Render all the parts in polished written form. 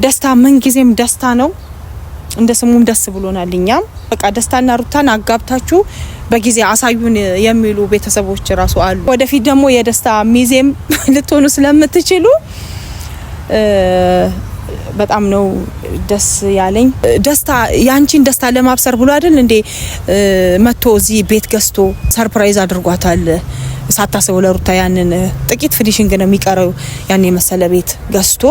ደስታ ምን ጊዜም ደስታ ነው እንደ ስሙም ደስ ብሎናልኛም በቃ ደስታና ሩታን አጋብታችሁ በጊዜ አሳዩን የሚሉ ቤተሰቦች ራሱ አሉ ወደፊት ደግሞ የደስታ ሚዜም ልትሆኑ ስለምትችሉ በጣም ነው ደስ ያለኝ ደስታ ያንቺን ደስታ ለማብሰር ብሎ አይደል እንዴ መጥቶ እዚህ ቤት ገዝቶ ሰርፕራይዝ አድርጓታል ሳታስበው ለሩታ ያንን ጥቂት ፊኒሺንግ ነው የሚቀረው ያን የመሰለ ቤት ገዝቶ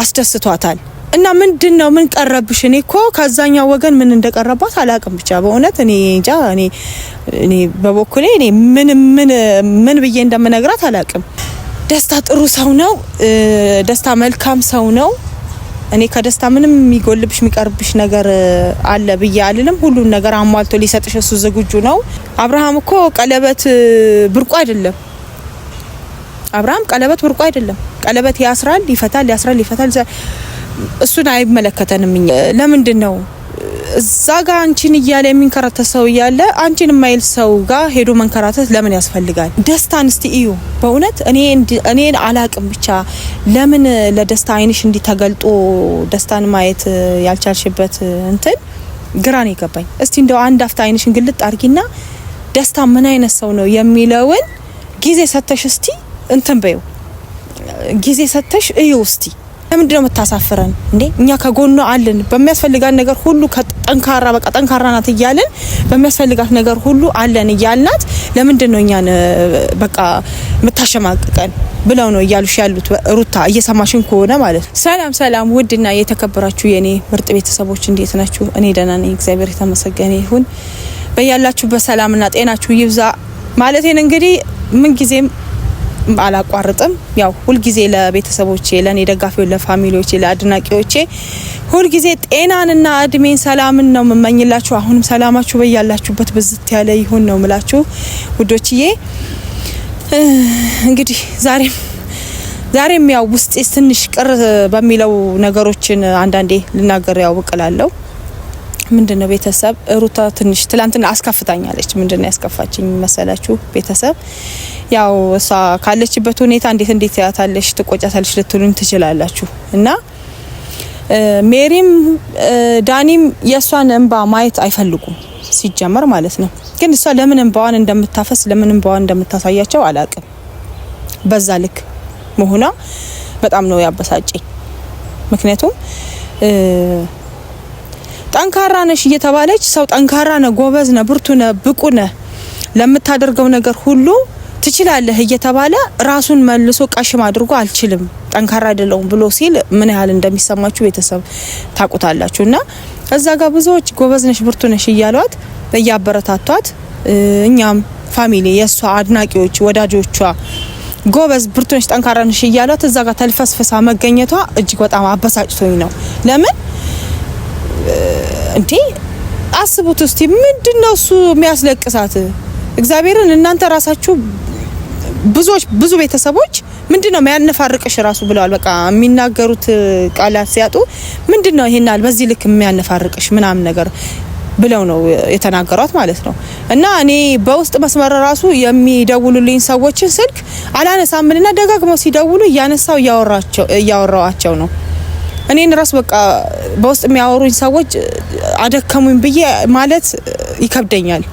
አስደስቷታል እና ምንድነው ምን ቀረብሽ እኔ እኮ ከዛኛው ወገን ምን እንደቀረባት አላቅም ብቻ በእውነት እኔ እንጃ እኔ በበኩሌ እኔ ምን ብዬ እንደምነግራት አላቅም ደስታ ጥሩ ሰው ነው ደስታ መልካም ሰው ነው እኔ ከደስታ ምንም የሚጎልብሽ የሚቀርብሽ ነገር አለ ብዬ አልልም ሁሉን ነገር አሟልቶ ሊሰጥሽ እሱ ዝግጁ ነው አብርሃም እኮ ቀለበት ብርቁ አይደለም አብርሃም ቀለበት ብርቁ አይደለም ቀለበት ያስራል ይፈታል እሱን አይመለከተንም ለምንድን ነው እዛ ጋር አንቺን እያለ የሚንከራተት ሰው እያለ አንቺን የማይል ሰው ጋር ሄዶ መንከራተት ለምን ያስፈልጋል ደስታን እስቲ እዩ በእውነት እኔ አላቅም ብቻ ለምን ለደስታ አይንሽ እንዲተገልጦ ደስታን ማየት ያልቻልሽበት እንትን ግራን ይገባኝ እስቲ እንደው አንድ አፍታ አይንሽን ግልጥ አርጊና ደስታ ምን አይነት ሰው ነው የሚለውን ጊዜ ሰተሽ እስቲ እንትን በዩ ጊዜ ሰተሽ እዩ እስቲ ለምንድነው መታሳፈረን እንዴ እኛ ከጎኑ አለን በሚያስፈልጋት ነገር ሁሉ ከጠንካራ በቃ ጠንካራ ናት ይያለን በሚያስፈልጋት ነገር ሁሉ አለን ይያልናት ለምንድነው እኛን በቃ መታሸማቀቀን ብለው ነው ይያሉሽ ያሉት ሩታ እየሰማሽን ከሆነ ማለት ሰላም ውድና የተከበራችሁ የኔ ምርጥ ቤተሰቦች እንዴት ናችሁ እኔ ደህና ነኝ እግዚአብሔር የተመሰገነ ይሁን በያላችሁ በሰላምና ጤናችሁ ይብዛ ማለቴን እንግዲህ ምን ጊዜም አላቋርጥም ያው ሁሉ ጊዜ ለቤተሰቦቼ ለኔ ደጋፊዎች ለፋሚሊዎቼ ለአድናቂዎቼ ሁሉ ጊዜ ጤናንና እድሜን ሰላምን ነው መመኝላችሁ አሁንም ሰላማችሁ በያላችሁበት በዝት ያለ ይሁን ነው ምላችሁ ውዶችዬ እንግዲህ ዛሬም ያው ውስጤ ትንሽ ቅር በሚለው ነገሮችን አንዳንዴ ልናገር ያው ወቀላለሁ ምንድነው ቤተሰብ ሩታ ትንሽ ትላንትና አስከፍታኛለች ምንድነው ያስከፋችኝ መሰላችሁ ቤተሰብ ያው እሷ ካለችበት ሁኔታ እንዴት ያታለሽ ትቆጫታለሽ ልትሉኝ ትችላላችሁ እና ሜሪም ዳኒም የሷን እንባ ማየት አይፈልጉም ሲጀመር ማለት ነው ግን እሷ ለምን እንባዋን እንደምታፈስ ለምን እንባዋን እንደምታሳያቸው አላቅም በዛ ልክ መሆኗ በጣም ነው ያበሳጨኝ ምክንያቱም ጠንካራ ነሽ እየተባለች ሰው ጠንካራ ነው ጎበዝ ነው ብርቱ ነው ብቁ ነው ለምታደርገው ነገር ሁሉ ትችላለህ እየተባለ ራሱን መልሶ ቀሽም አድርጎ አልችልም ጠንካራ አይደለም ብሎ ሲል ምን ያህል እንደሚሰማችሁ ቤተሰብ ታቁታላችሁና እዛ ጋር ብዙዎች ጎበዝ ነሽ ብርቱ ነሽ እያሏት በያበረታቷት እኛም ፋሚሊ የሷ አድናቂዎች ወዳጆቿ ጎበዝ ብርቱ ነሽ ጠንካራ ነሽ እያሏት እዛ ጋር ተልፈስፈሳ መገኘቷ እጅግ በጣም አበሳጭቶኝ ነው ለምን እንዴ አስቡት እስቲ ምንድነው እሱ የሚያስለቅሳት እግዚአብሔርን እናንተ ራሳችሁ ብዙ ቤተሰቦች ምንድነው የሚያነፋርቅሽ ራሱ ብለዋል በቃ የሚናገሩት ቃላት ሲያጡ ምንድነው ይሄናል በዚህ ልክ የሚያነፋርቅሽ ምናም ነገር ብለው ነው የተናገሯት ማለት ነው እና እኔ በውስጥ መስመር ራሱ የሚደውሉልኝ ሰዎችን ስልክ አላነሳምልና ደጋግመው ሲደውሉ ያነሳው ያወራዋቸው ነው እኔን ራስ በቃ በውስጥ የሚያወሩኝ ሰዎች አደከሙኝ ብዬ ማለት ይከብደኛል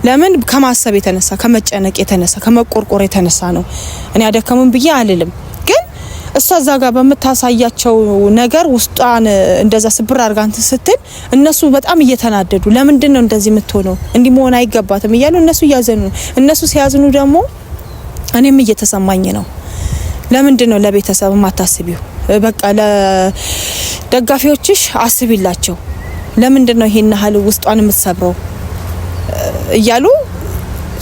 ለምን ከማሰብ የተነሳ ከመጨነቅ የተነሳ ከመቆርቆር የተነሳ ነው እኔ አደከሙኝ ብዬ አልልም ግን እሷ ዛጋ በመታሳያቸው ነገር ውስጧን እንደዛ ስብር አርጋንት ስትል እነሱ በጣም እየተናደዱ ለምንድነው እንደዚህ የምትሆነው እንዲህ መሆን አይገባትም ይያሉ እነሱ ያዘኑ እነሱ ሲያዝኑ ደግሞ እኔም እየተሰማኝ ነው ለምንድነው ለቤተሰብ ማታስቢው በቃ ለደጋፊዎችሽ አስቢላቸው ለምንድነው ይሄን ያህል ውስጧን የምትሰብረው እያሉ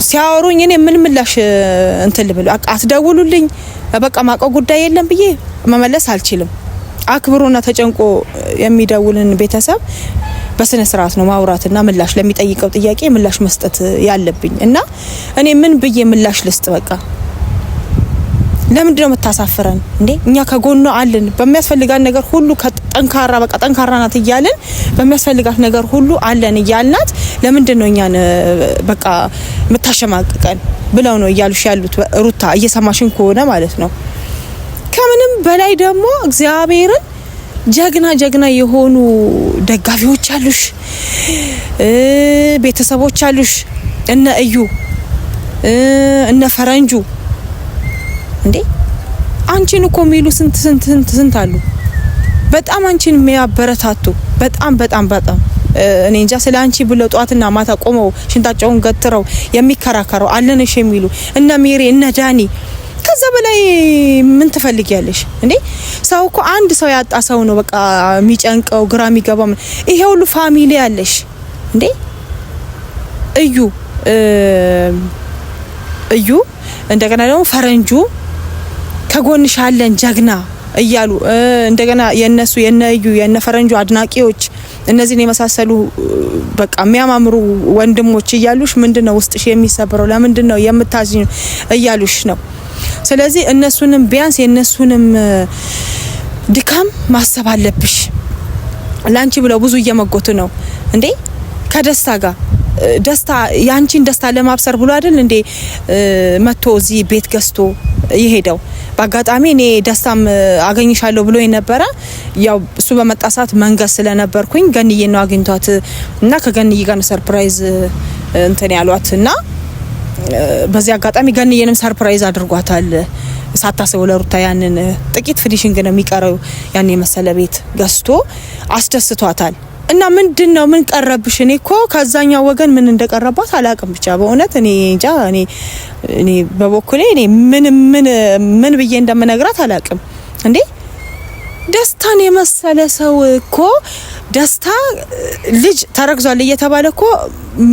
ሲያወሩኝ እኔ ምን ምላሽ እንትን ልብል አትደውሉልኝ በቃ ማቀው ጉዳይ የለም ብዬ መመለስ አልችልም አክብሮና ተጨንቆ የሚደውልን ቤተሰብ በስነ ስርዓት ነው ማውራትና ምላሽ ለሚጠይቀው ጥያቄ ምላሽ መስጠት ያለብኝ እና እኔ ምን ብዬ ምላሽ ልስጥ በቃ ለምንድነው መታሳፈረን እንዴ እኛ ከጎኑ አለን በሚያስፈልጋት ነገር ሁሉ ከጠንካራ በቃ ጠንካራ ናት ይያለን በሚያስፈልጋት ነገር ሁሉ አለን ይያልናት ለምንድነው እኛን በቃ መታሸማቀቀን ብለው ነው ይያሉሽ ያሉት ሩታ እየሰማሽን ከሆነ ማለት ነው ከምንም በላይ ደግሞ እግዚአብሔርን ጀግና የሆኑ ደጋፊዎች አሉሽ፣ ቤተሰቦች አሉሽ፣ እነ እዩ እነ ፈረንጁ እንዴ አንቺን እኮ ሚሉ ስንት አሉ። በጣም አንቺን የሚያበረታቱ በጣም እኔ እንጃ ስለ አንቺ ብለው ጧትና ማታ ቆመው ሽንታቸውን ገትረው የሚከራከረው አለነሽ የሚሉ እነ ሜሪ እነ ዳኒ። ከዛ በላይ ምን ትፈልጊያለሽ እንዴ? ሰው እኮ አንድ ሰው ያጣ ሰው ነው በቃ የሚጨንቀው ግራ የሚገባው። ይሄ ሁሉ ፋሚሊ ያለሽ እንዴ? እዩ እንደገና ደግሞ ፈረንጁ ከጎንሽ አለን ጀግና እያሉ እንደገና የነ እዩ የነ ፈረንጁ አድናቂዎች እነዚህን የመሳሰሉ በቃ የሚያማምሩ ወንድሞች እያሉሽ ምንድነው ውስጥሽ የሚሰበረው? ለምንድነው የምታዝኙ እያሉሽ ነው። ስለዚህ እነሱንም ቢያንስ የነሱንም ድካም ማሰብ አለብሽ። ላንቺ ብለው ብዙ እየመጎቱ ነው እንዴ ከደስታ ጋር ደስታ ያንቺን ደስታ ለማብሰር ብሎ አይደል እንዴ መጥቶ እዚህ ቤት ገዝቶ ይሄደው። በአጋጣሚ እኔ ደስታም አገኝሻለሁ ብሎ የነበረ ያው እሱ በመጣ ሰዓት መንገስ ስለነበርኩኝ ገንዬ ነው አግኝቷት እና ከገንዬ ጋር ሰርፕራይዝ እንትን ያሏትና በዚህ አጋጣሚ ገንዬንም ሰርፕራይዝ አድርጓታል። ሳታስበው ለሩታ ያንን ጥቂት ፊኒሺንግ ነው የሚቀረው ያን የመሰለ ቤት ገዝቶ አስደስቷታል። እና ምንድነው ምን ቀረብሽ? እኔ እኮ ከዛኛው ወገን ምን እንደቀረባት አላቅም። ብቻ በእውነት እኔ እንጃ እኔ በበኩሌ እኔ ምን ብዬ እንደምነግራት አላቅም እንዴ። ደስታን የመሰለ ሰው እኮ ደስታ ልጅ ተረግዟል እየተባለ እኮ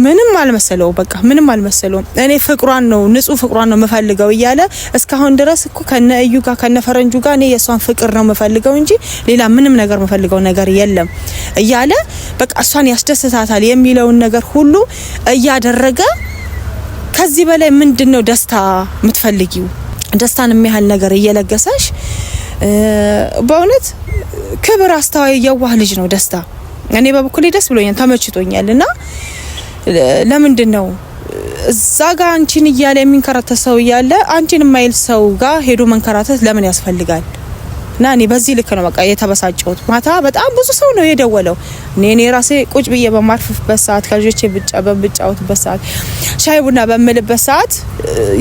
ምንም አልመሰለው፣ በቃ ምንም አልመሰለው። እኔ ፍቅሯን ነው ንጹህ ፍቅሯን ነው መፈልገው እያለ እስካሁን ድረስ እኮ ከነ እዩ ጋር ከነ ፈረንጁ ጋር እኔ የሷን ፍቅር ነው መፈልገው እንጂ ሌላ ምንም ነገር መፈልገው ነገር የለም እያለ በቃ እሷን ያስደስታታል የሚለውን ነገር ሁሉ እያደረገ ከዚህ በላይ ምንድነው ደስታ የምትፈልጊው? ደስታን የሚያህል ነገር እየለገሰሽ በእውነት ክብር አስተዋይ የዋህ ልጅ ነው ደስታ። እኔ በበኩሌ ደስ ብሎኛል ተመችቶኛልና ለምንድነው እዛ ጋር አንቺን እያለ የሚንከራተት ሰው እያለ አንቺን የማይል ሰው ጋር ሄዶ መንከራተት ለምን ያስፈልጋል? እና እኔ በዚህ ልክ ነው በቃ የተበሳጨሁት። ማታ በጣም ብዙ ሰው ነው የደወለው። እኔ ራሴ ቁጭ ብዬ በማርፍበት ሰዓት ከልጆቼ በምጫወትበት ሰዓት ሻይ ቡና በምልበት ሰዓት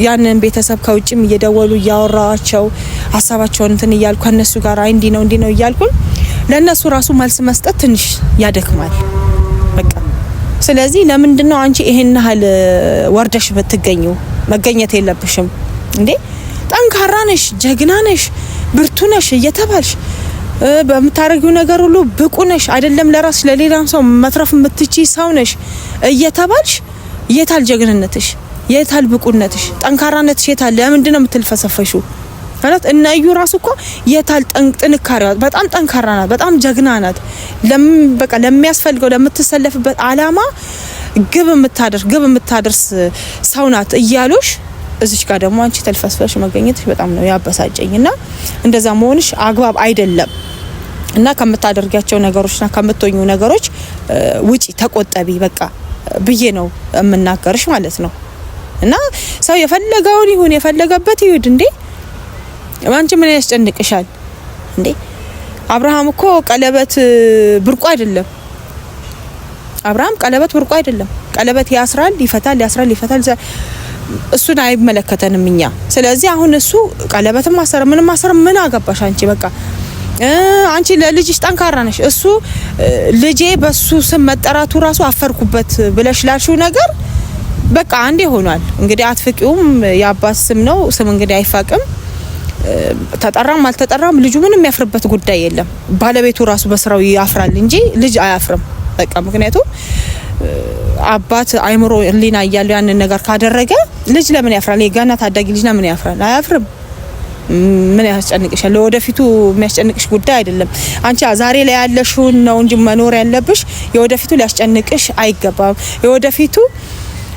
ያንን ቤተሰብ ከውጭም እየደወሉ እያወራቸው ሀሳባቸውን እንትን እያልኩ ከነሱ ጋር እንዲ ነው እያልኩ ለነሱ ራሱ መልስ መስጠት ትንሽ ያደክማል በቃ። ስለዚህ ለምንድነው አንቺ ይሄን ያህል ወርደሽ ብትገኙ መገኘት የለብሽም እንዴ? ጠንካራ ነሽ፣ ጀግና ነሽ፣ ብርቱ ነሽ እየተባልሽ በመታረጊው ነገር ሁሉ ብቁ ነሽ አይደለም ለራስ ለሌላም ሰው መትረፍ የምትቺ ሰው ነሽ እየተባልሽ የታል ጀግንነትሽ? የታል ብቁነትሽ? ጠንካራነትሽ የታል? ለምንድነው የምትልፈሰፈሽው? ማለት እና እዩ ራሱ እኮ የታል ጥንካሬዋ? በጣም ጠንካራ ናት፣ በጣም ጀግና ናት። በቃ ለሚያስፈልገው ለምትሰለፍበት አላማ ግብ የምታደርስ ሰው ናት እያሉሽ እዚች ጋር ደግሞ አንቺ ተልፈስፈሽ መገኘትሽ በጣም ነው ያበሳጨኝና እንደዛ መሆንሽ አግባብ አይደለም። እና ከምታደርጊያቸው ነገሮችና ከምትሆኙ ነገሮች ውጪ ተቆጠቢ በቃ ብዬ ነው የምናገርሽ ማለት ነው። እና ሰው የፈለገውን ይሁን የፈለገበት ይሁን እንዴ አንቺ ምን ያስጨንቅሻል እንዴ? አብርሃም እኮ ቀለበት ብርቁ አይደለም። አብርሃም ቀለበት ብርቁ አይደለም። ቀለበት ያስራል ይፈታል፣ ያስራል ይፈታል። እሱን አይመለከተንም እኛ። ስለዚህ አሁን እሱ ቀለበትም ማሰረ ምንም ማሰረ ምን አገባሽ አንቺ? በቃ አንቺ ለልጅሽ ጠንካራ ነሽ። እሱ ልጄ በሱ ስም መጠራቱ ራሱ አፈርኩበት ብለሽ ላልሽው ነገር በቃ አንዴ ሆኗል። እንግዲህ አትፍቂውም፣ የአባት ስም ነው። ስም እንግዲህ አይፋቅም። ተጠራም አልተጠራም ልጁ ምንም የሚያፍርበት ጉዳይ የለም። ባለቤቱ ራሱ በስራው ያፍራል እንጂ ልጅ አያፍርም። በቃ ምክንያቱም አባት አይምሮ ህሊና እያለው ያንን ነገር ካደረገ ልጅ ለምን ያፍራል? የጋና ታዳጊ ልጅ ለምን ያፍራል? አያፍርም። ምን ያስጨንቅሻል? ለወደፊቱ የሚያስጨንቅሽ ጉዳይ አይደለም። አንቺ ዛሬ ላይ ያለሽውን ነው እንጂ መኖር ያለብሽ የወደፊቱ ሊያስጨንቅሽ አይገባም። የወደፊቱ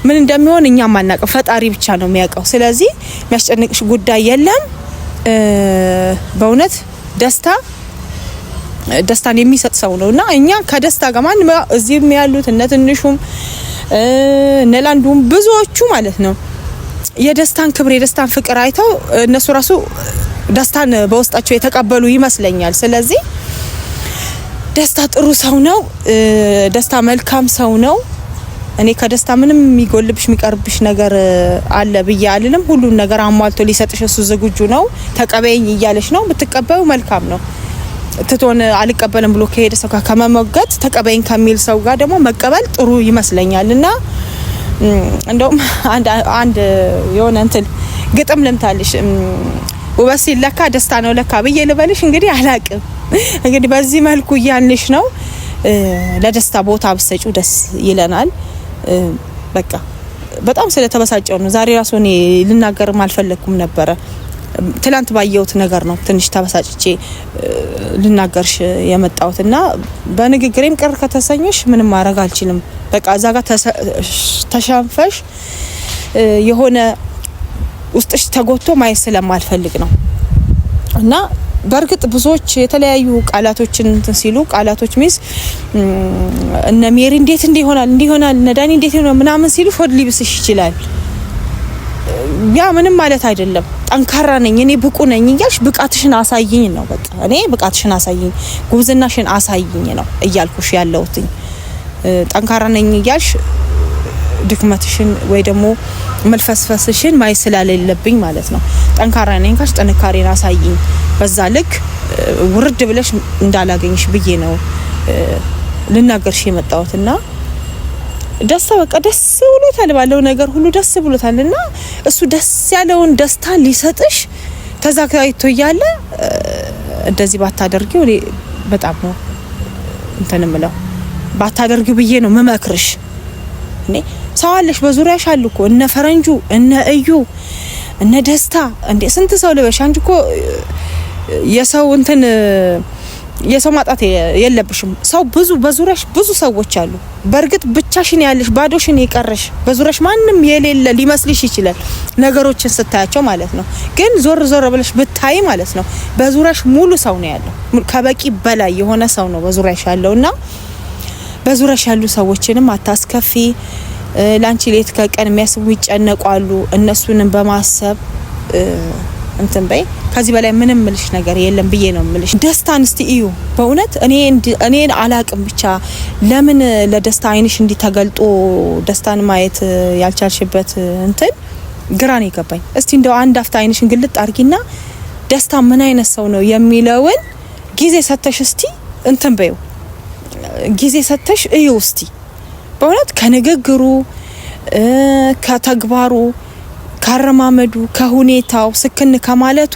ምን እንደሚሆን እኛም አናውቅም፣ ፈጣሪ ብቻ ነው የሚያውቀው። ስለዚህ የሚያስጨንቅሽ ጉዳይ የለም። በእውነት ደስታን የሚሰጥ ሰው ነውና እኛ ከደስታ ጋር ማን እዚህም ያሉት እነ ትንሹም እነ ላንዱም ብዙዎቹ ማለት ነው የደስታን ክብር የደስታን ፍቅር አይተው እነሱ ራሱ ደስታን በውስጣቸው የተቀበሉ ይመስለኛል። ስለዚህ ደስታ ጥሩ ሰው ነው። ደስታ መልካም ሰው ነው። እኔ ከደስታ ምንም የሚጎልብሽ የሚቀርብሽ ነገር አለ ብዬ አልልም። ሁሉን ነገር አሟልቶ ሊሰጥሽ እሱ ዝግጁ ነው። ተቀበይኝ እያለሽ ነው። ብትቀበዩ መልካም ነው። ትቶን አልቀበልም ብሎ ከሄደ ሰው ጋር ከመሞገት ተቀበይኝ ከሚል ሰው ጋር ደግሞ መቀበል ጥሩ ይመስለኛልና እንደውም አንድ የሆነ እንትን ግጥም ልምታልሽ ውበት ሲለካ ደስታ ነው ለካ ብዬ ልበልሽ። እንግዲህ አላቅም እንግዲህ በዚህ መልኩ እያልሽ ነው። ለደስታ ቦታ ብትሰጪው ደስ ይለናል። በቃ በጣም ስለተበሳጨው ነው ዛሬ ራሱ እኔ ልናገርም አልፈለኩም ነበር። ትላንት ባየሁት ነገር ነው ትንሽ ተበሳጭቼ ልናገርሽ የመጣሁትና በንግግሬም ቅር ከተሰኘሽ ምንም ማድረግ አልችልም። በቃ እዛ ጋር ተሸንፈሽ የሆነ ውስጥሽ ተጎቶ ማየት ስለማልፈልግ ነው። እና በርግጥ ብዙዎች የተለያዩ ቃላቶችን ሲሉ ቃላቶች ሚስ እነ ሜሪ እንዴት እንዲሆናል እነ ዳኒ እንዴት ነው ምናምን ሲሉ ሆድ ሊብስሽ ይችላል። ያ ምንም ማለት አይደለም። ጠንካራ ነኝ እኔ ብቁ ነኝ እያልሽ ብቃትሽን አሳይኝ ነው። በቃ እኔ ብቃትሽን አሳይኝ ጉብዝናሽን አሳይኝ ነው እያልኩሽ ያለሁት። ጠንካራ ነኝ እያልሽ ድክመትሽን ወይ ደግሞ መልፈስፈስሽን ማየት ስለሌለብኝ ማለት ነው። ጠንካራ ነኝ ካልሽ ጥንካሬን አሳይኝ፣ በዛ ልክ ውርድ ብለሽ እንዳላገኝሽ ብዬ ነው ልናገርሽ የመጣሁትና ደስታ በቃ ደስ ብሎታል ባለው ነገር ሁሉ ደስ ብሎታልና እሱ ደስ ያለውን ደስታ ሊሰጥሽ ተዛክራይቶ ያለ እንደዚህ ባታደርጊው እኔ በጣም ነው እንትንምለው ባታደርጊው ብዬ ነው መመክርሽ። እኔ ሰዋለሽ በዙሪያሽ አሉኮ እነ ፈረንጁ እነ እዩ እነ ደስታ እንዴ ስንት ሰው ልበሽ። አንቺ እኮ የሰው እንትን የሰው ማጣት የለብሽም። ሰው ብዙ በዙሪያሽ ብዙ ሰዎች አሉ። በርግጥ ብቻሽን ያለሽ ባዶሽን ይቀርሽ በዙሪያሽ ማንንም የሌለ ሊመስልሽ ይችላል ነገሮችን ስታያቸው ማለት ነው። ግን ዞር ዞር ብለሽ ብታይ ማለት ነው በዙሪያሽ ሙሉ ሰው ነው ያለው። ከበቂ በላይ የሆነ ሰው ነው በዙሪያሽ ያለውና በዙሪያሽ ያሉ ሰዎችንም አታስከፊ። ላንቺ ሌት ከቀን የሚያስቡ ይጨነቃሉ። እነሱንም በማሰብ እንትን በይ። ከዚህ በላይ ምንም ምልሽ ነገር የለም ብዬ ነው ምልሽ። ደስታን እስቲ እዩ በእውነት እኔን አላቅም ብቻ ለምን ለደስታ አይንሽ እንዲተገልጦ ደስታን ማየት ያልቻልሽበት እንትን ግራን ይገባኝ። እስቲ እንደው አንድ አፍታ አይንሽን ግልጥ አርጊና ደስታ ምን አይነት ሰው ነው የሚለውን ጊዜ ሰተሽ እስቲ እንትን በዩ ጊዜ ሰተሽ እዩ እስቲ በእውነት ከንግግሩ ከተግባሩ ካረማመዱ ከሁኔታው ስክን ከማለቱ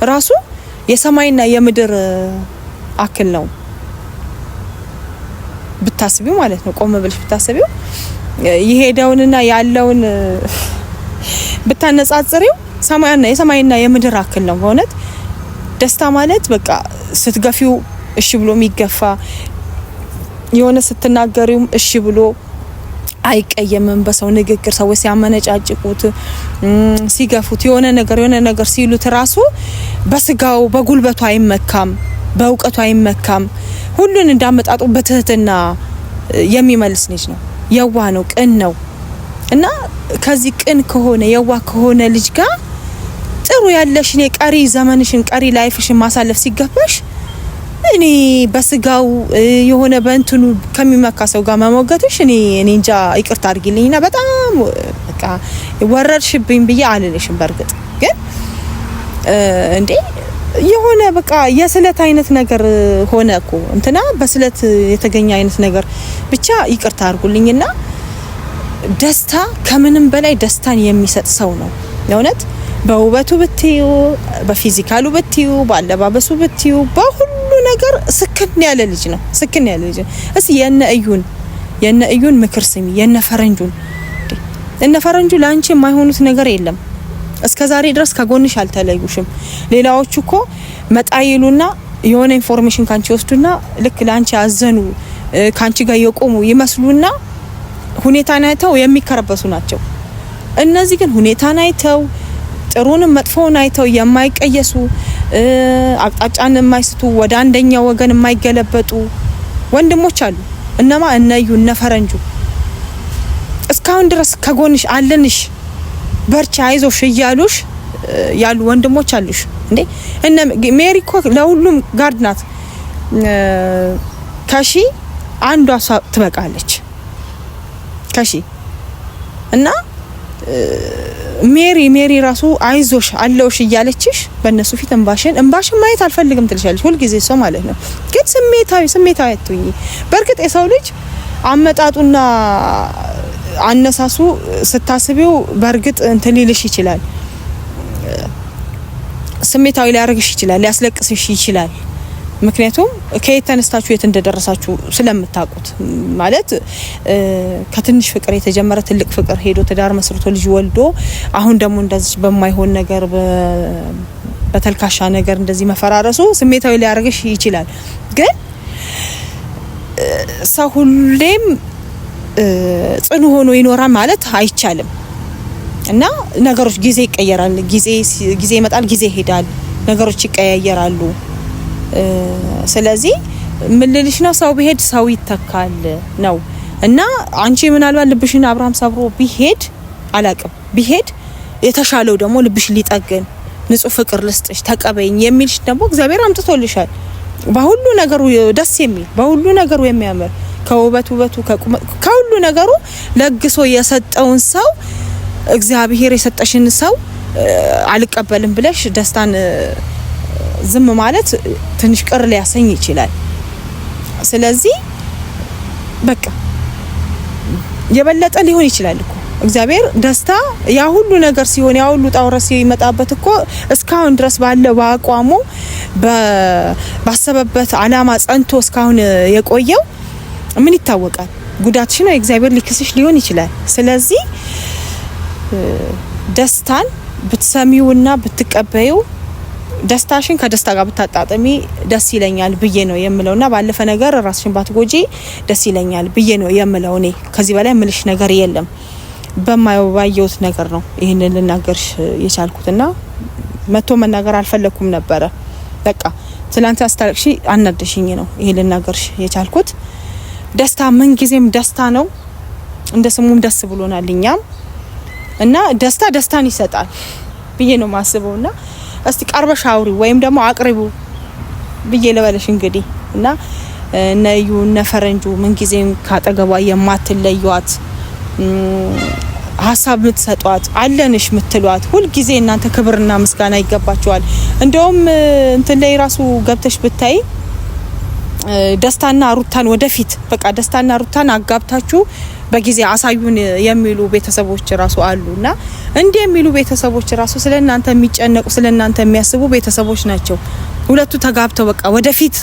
ራሱ የሰማይና የምድር አክል ነው ብታስቢው ማለት ነው። ቆም ብለሽ ብታስቢው ይሄዳውንና ያለውን ብታነጻጽሪው የሰማይና የምድር አክል ነው በእውነት። ደስታ ማለት በቃ ስትገፊው እሺ ብሎ የሚገፋ የሆነ ስትናገሪውም እሺ ብሎ አይቀየምም። በሰው ንግግር ሰዎች ሲያመነጫጭቁት ሲገፉት የሆነ ነገር ሲሉት ራሱ በስጋው በጉልበቱ አይመካም፣ በእውቀቱ አይመካም። ሁሉን እንዳመጣጡ በትህትና የሚመልስ ልጅ ነው። የዋህ ነው፣ ቅን ነው እና ከዚህ ቅን ከሆነ የዋህ ከሆነ ልጅ ጋር ጥሩ ያለሽን የቀሪ ዘመንሽን ቀሪ ላይፍሽን ማሳለፍ ሲገባሽ እኔ በስጋው የሆነ በእንትኑ ከሚመካ ሰው ጋር መሞገትሽ እኔ እንጃ ይቅርታ አድርጊልኝና በጣም በቃ ወረርሽብኝ ብዬ አልልሽም። በርግጥ ግን እንዴ የሆነ በቃ የስለት አይነት ነገር ሆነ እኮ እንትና በስለት የተገኘ አይነት ነገር ብቻ ይቅርታ አድርጉልኝና ደስታ ከምንም በላይ ደስታን የሚሰጥ ሰው ነው የእውነት። በውበቱ ብትዩ፣ በፊዚካሉ ብትዩ፣ ባለባበሱ ብትዩ፣ በሁሉ ነገር ስክን ያለ ልጅ ነው። እስቲ የነ እዩን ምክር ስሚ። የነ ፈረንጁ ላንቺ የማይሆኑት ነገር የለም። እስከዛሬ ድረስ ከጎንሽ አልተለዩሽም። ሌላዎቹ እኮ መጣይሉና የሆነ ኢንፎርሜሽን ካንቺ ወስዱና ልክ ላንቺ አዘኑ ካንቺ ጋር የቆሙ ይመስሉና ሁኔታን አይተው የሚከረበሱ ናቸው። እነዚህ ግን ሁኔታን አይተው ጥሩንም መጥፎውን አይተው የማይቀየሱ አቅጣጫን የማይስቱ ወደ አንደኛው ወገን የማይገለበጡ ወንድሞች አሉ። እነማ እነዩ እነ ፈረንጁ እስካሁን ድረስ ከጎንሽ አለንሽ በርቻ አይዞሽ እያሉሽ ያሉ ወንድሞች አሉሽ እንዴ። እነ ሜሪ እኮ ለሁሉም ጋርድ ናት። ከሺ አንዷ ትበቃለች ከሺ እና ሜሪ ራሱ አይዞሽ አለውሽ እያለችሽ በእነሱ ፊት እንባሽን ማየት አልፈልግም ትልሻለች ሁሉ ጊዜ ሰው ማለት ነው። ግን ስሜታዊ አትሁኚ። በርግጥ የሰው ልጅ አመጣጡና አነሳሱ ስታስቢው በርግጥ እንትን ሊልሽ ይችላል፣ ስሜታዊ ሊያረግሽ ይችላል፣ ሊያስለቅስሽ ይችላል። ምክንያቱም ከየት ተነስታችሁ የት እንደደረሳችሁ ስለምታውቁት ማለት ከትንሽ ፍቅር የተጀመረ ትልቅ ፍቅር ሄዶ ትዳር መስርቶ ልጅ ወልዶ አሁን ደግሞ እንደዚህ በማይሆን ነገር በተልካሻ ነገር እንደዚህ መፈራረሱ ስሜታዊ ሊያረግሽ ይችላል። ግን ሰው ሁሌም ጽኑ ሆኖ ይኖራል ማለት አይቻልም እና ነገሮች ጊዜ ይቀየራል፣ ጊዜ ይመጣል፣ ጊዜ ይሄዳል፣ ነገሮች ይቀያየራሉ። ስለዚህ ምን ልልሽ ነው ሰው ቢሄድ ሰው ይተካል ነው እና አንቺ ምናልባት ልብሽን አብርሃም ሰብሮ ቢሄድ አላቅም ቢሄድ የተሻለው ደግሞ ልብሽ ሊጠገን ንጹህ ፍቅር ልስጥሽ ተቀበይኝ የሚልሽ ደግሞ እግዚአብሔር አምጥቶልሻል። በሁሉ ነገሩ ደስ የሚል በሁሉ ነገሩ የሚያምር ከውበቱ ከሁሉ ነገሩ ለግሶ የሰጠውን ሰው እግዚአብሔር የሰጠሽን ሰው አልቀበልም ብለሽ ደስታን ዝም ማለት ትንሽ ቅር ሊያሰኝ ይችላል። ስለዚህ በቃ የበለጠ ሊሆን ይችላል እኮ እግዚአብሔር ደስታ ያ ሁሉ ነገር ሲሆን ያ ሁሉ ጣውረስ ሲመጣበት እኮ እስካሁን ድረስ ባለው በአቋሙ ባሰበበት አላማ ጸንቶ እስካሁን የቆየው ምን ይታወቃል? ጉዳትሽ ነው እግዚአብሔር ሊክስሽ ሊሆን ይችላል። ስለዚህ ደስታን ብትሰሚውና ብትቀበዩ ደስታሽን ከደስታ ጋር ብታጣጣሚ ደስ ይለኛል ብዬ ነው የምለውና ባለፈ ነገር ራስሽን ባትጎጂ ደስ ይለኛል ብዬ ነው የምለው። እኔ ከዚህ በላይ ምልሽ ነገር የለም። በማይባየውት ነገር ነው ይሄንን ልናገርሽ የቻልኩትና መቶ መናገር አልፈለኩም ነበር። በቃ ትላንት አስታርቅሽ አናደሽኝ ነው ይሄ ልናገርሽ የቻልኩት። ደስታ ምን ጊዜም ደስታ ነው፣ እንደ ስሙም ደስ ብሎናልኛም እና ደስታን ይሰጣል ብዬ ነው ማስበውና እስቲ ቀርበሽ አውሪ ወይም ደግሞ አቅርቡ ብዬ ለበለሽ እንግዲህ እና ነዩ ነፈረንጁ ምን ጊዜም ካጠገቧ የማትለዩት ሀሳብ ምትሰጧት አለንሽ ምትሏት ሁሉ ጊዜ እናንተ ክብርና ምስጋና ይገባችኋል። እንደውም እንትን ላይ ራሱ ገብተሽ ብታይ ደስታና ሩታን ወደፊት በቃ ደስታና ሩታን አጋብታችሁ በጊዜ አሳዩን የሚሉ ቤተሰቦች ራሱ አሉና እንዴ የሚሉ ቤተሰቦች ራሱ ስለናንተ የሚጨነቁ ስለናንተ የሚያስቡ ቤተሰቦች ናቸው። ሁለቱ ተጋብተው በቃ ወደፊት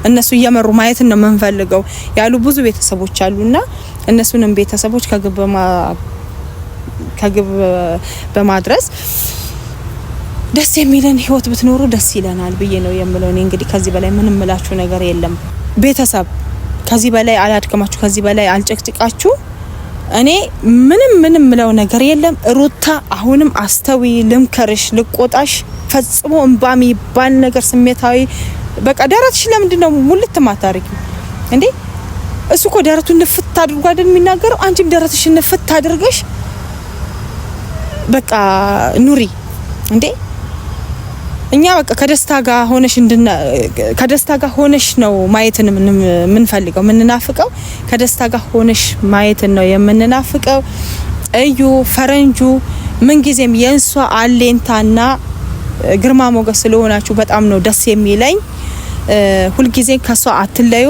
እነሱ እየመሩ ማየት ነው የምንፈልገው ያሉ ብዙ ቤተሰቦች አሉና እነሱንም ቤተሰቦች ከግብ በማድረስ ደስ የሚለን ህይወት ብትኖሩ ደስ ይለናል ብዬ ነው የምለው። እኔ እንግዲህ ከዚህ በላይ ምንም ምላችሁ ነገር የለም። ቤተሰብ ከዚህ በላይ አላድከማችሁ፣ ከዚህ በላይ አልጨቅጭቃችሁ። እኔ ምንም ምለው ነገር የለም። ሩታ አሁንም አስተዊ ልምከርሽ፣ ልቆጣሽ ፈጽሞ እንባሚ ባል ነገር ስሜታዊ በቃ ደረትሽ ለምንድን ነው ሙልት ማታረጊው እንዴ? እሱ እኮ ደረቱን ንፍት አድርጎ አይደል የሚናገረው? አንቺም ደረትሽን ንፍት አድርገሽ በቃ ኑሪ እንዴ። እኛ በቃ ከደስታ ጋር ሆነሽ ነው ማየትን የምንፈልገው የምንናፍቀው። ከደስታ ጋር ሆነሽ ማየትን ነው የምንናፍቀው። እዩ ፈረንጁ ምን ጊዜም የእንሷ አሌንታና ግርማ ሞገስ ስለሆናችሁ በጣም ነው ደስ የሚለኝ። ሁሉ ጊዜ ከሷ አትለዩ።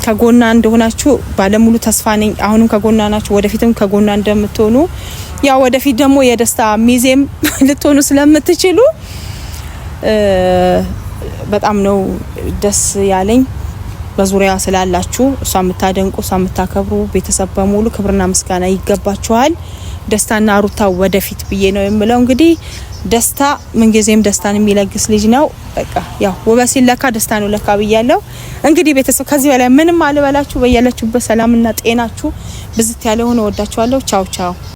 ከጎና እንደሆናችሁ ባለሙሉ ተስፋ ነኝ። አሁንም ከጎና ናችሁ፣ ወደፊትም ከጎና እንደምትሆኑ ያው ወደፊት ደግሞ የደስታ ሚዜም ልትሆኑ ስለምትችሉ በጣም ነው ደስ ያለኝ። በዙሪያ ስላላችሁ እሷ የምታደንቁ እሷ የምታከብሩ ቤተሰብ በሙሉ ክብርና ምስጋና ይገባችኋል። ደስታና ሩታ ወደፊት ብዬ ነው የምለው። እንግዲህ ደስታ ምን ጊዜም ደስታን የሚለግስ ልጅ ነው። በቃ ያው ውበት ሲለካ ደስታ ነው ለካ ብያለሁ። እንግዲህ ቤተሰብ ከዚህ በላይ ምንም አልበላችሁ። በያላችሁበት ሰላምና ጤናችሁ ብዝት ያለ ሆነ። ወዳችኋለሁ። ቻው ቻው።